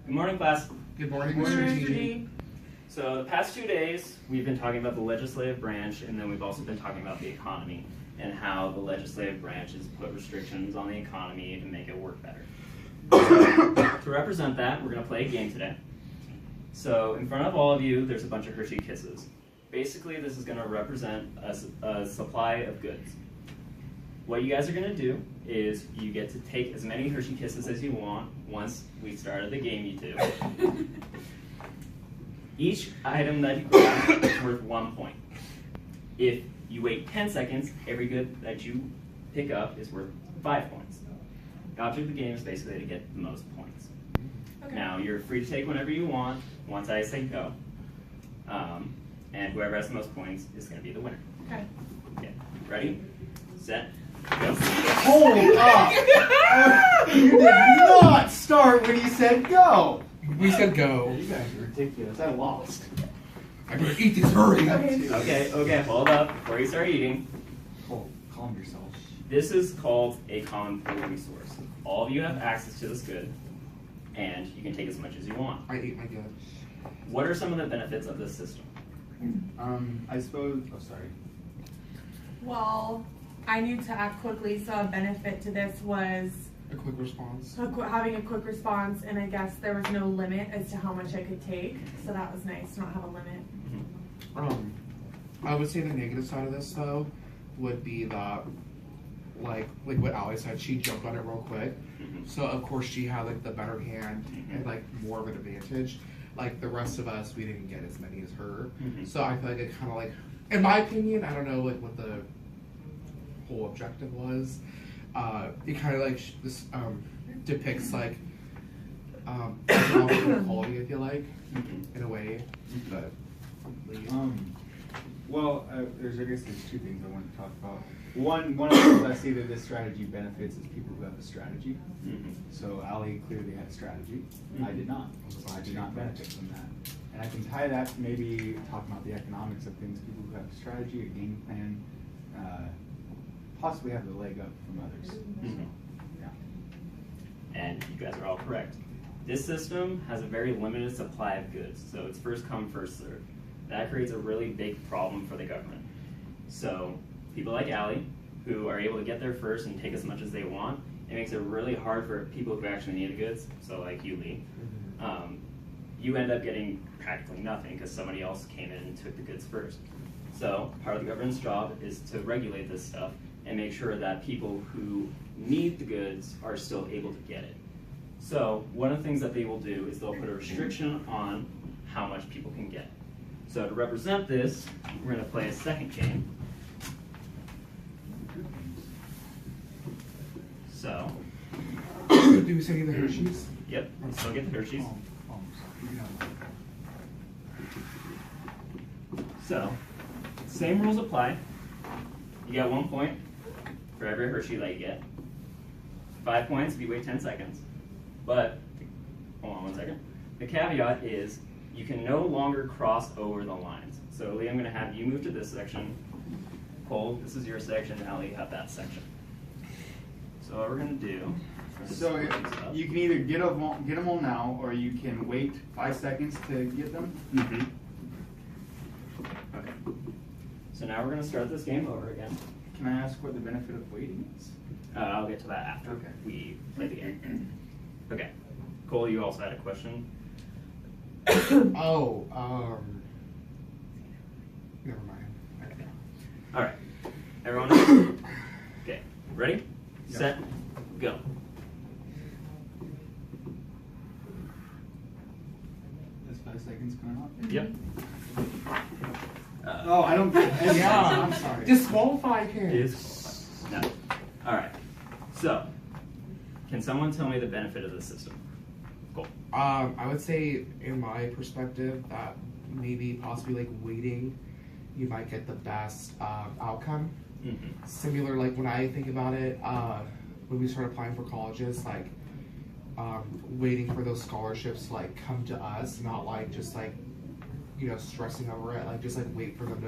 Good morning, class. Good morning, Good morning, Mr. Mr. G. G. So the past 2 days, we've been talking about the legislative branch, and then we've also been talking about the economy and how the legislative branch has put restrictions on the economy to make it work better. To represent that, we're going to play a game today. So in front of all of you, there's a bunch of Hershey Kisses. Basically, this is going to represent a supply of goods. What you guys are going to do is you get to take as many Hershey Kisses as you want once we started the game, you two. Each item that you grab is worth 1 point. If you wait 10 seconds, every good that you pick up is worth 5 points. The object of the game is basically to get the most points. Okay. Now, you're free to take whenever you want once I say go. And whoever has the most points is going to be the winner. Okay. Okay. Ready, set, go. Hold up! You did not start when you said go! We said go. You guys are ridiculous. I lost. I better eat this, hurry. Okay, hold up before you start eating. Calm yourself. This is called a common pool resource. All of you have access to this good, and you can take as much as you want. I ate my good. What are some of the benefits of this system? I suppose. Oh, sorry. Well, I need to act quickly, so a benefit to this was A quick response. having a quick response, and I guess there was no limit as to how much I could take, so that was nice to not have a limit. I would say the negative side of this though would be that, like what Ali said, she jumped on it real quick. So of course she had like the better hand and like more of an advantage. Like the rest of us, we didn't get as many as her. So I feel like it kind of like, in my opinion, I don't know like what the whole objective was. It kind of like this depicts like economic inequality, I feel like, in a way. But Well, there's I guess there's two things I want to talk about. One of the things I see that this strategy benefits is people who have a strategy. So Ali clearly had a strategy. I did not. So I did not benefit from that. And I can tie that to maybe talking about the economics of things. People who have a strategy, a game plan, possibly have the leg up from others. So, yeah. And you guys are all correct. This system has a very limited supply of goods, so it's first come, first served. That creates a really big problem for the government. So people like Allie, who are able to get there first and take as much as they want, it makes it really hard for people who actually need the goods, so like you, Lee. You end up getting practically nothing because somebody else came in and took the goods first. So part of the government's job is to regulate this stuff and make sure that people who need the goods are still able to get it. So one of the things that they will do is they'll put a restriction on how much people can get. So to represent this, we're going to play a second game. So, do we say the Hershey's? yep, we still get the Hershey's. So, same rules apply. You get 1 point for every Hershey that you get. 5 points if you wait 10 seconds. But, hold on 1 second. The caveat is you can no longer cross over the lines. So Lee, I'm going to have you move to this section. Cole, this is your section. Allie, you have that section. So what we're going to do... So you can either get them all now, or you can wait 5 seconds to get them. Okay. So now we're going to start this game over again. Can I ask what the benefit of waiting is? I'll get to that after we play the game. Okay. Cole, you also had a question. Oh, never mind. Okay. All right. Everyone. Okay. Ready? Yeah. Set. Go. That's 5 seconds coming up. Yep. Oh, I don't get. Yeah, I'm sorry. Disqualify him. No. All right. So, can someone tell me the benefit of this system? Cool. I would say, in my perspective, that maybe possibly like waiting, you might get the best outcome. Similar, like when I think about it, when we start applying for colleges, like waiting for those scholarships to like come to us, not like just like stressing over it, like just like wait for them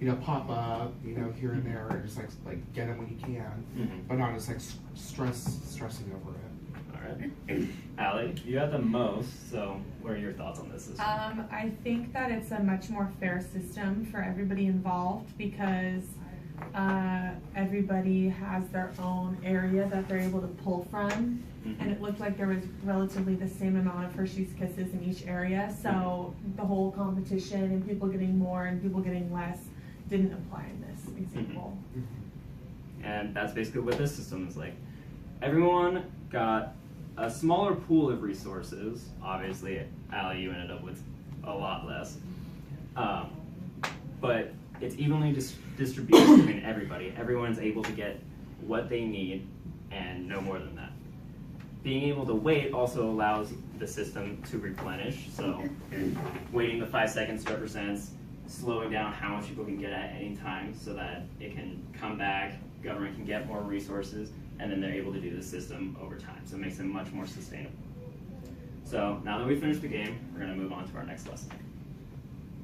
to pop up, here and there, and just like get them when you can, but not just like stressing over it. All right. Alright. Allie, you got the most, so what are your thoughts on this system? I think that it's a much more fair system for everybody involved because everybody has their own area that they're able to pull from. And it looked like there was relatively the same amount of Hershey's Kisses in each area. So the whole competition and people getting more and people getting less didn't apply in this example. And that's basically what this system is like. Everyone got a smaller pool of resources. Obviously, Allie, you ended up with a lot less. But it's evenly distributed between everybody. Everyone's able to get what they need and no more than that. Being able to wait also allows the system to replenish. So waiting the 5 seconds represents slowing down how much people can get at any time so that it can come back, government can get more resources, and then they're able to do the system over time. So it makes it much more sustainable. So now that we've finished the game, we're going to move on to our next lesson.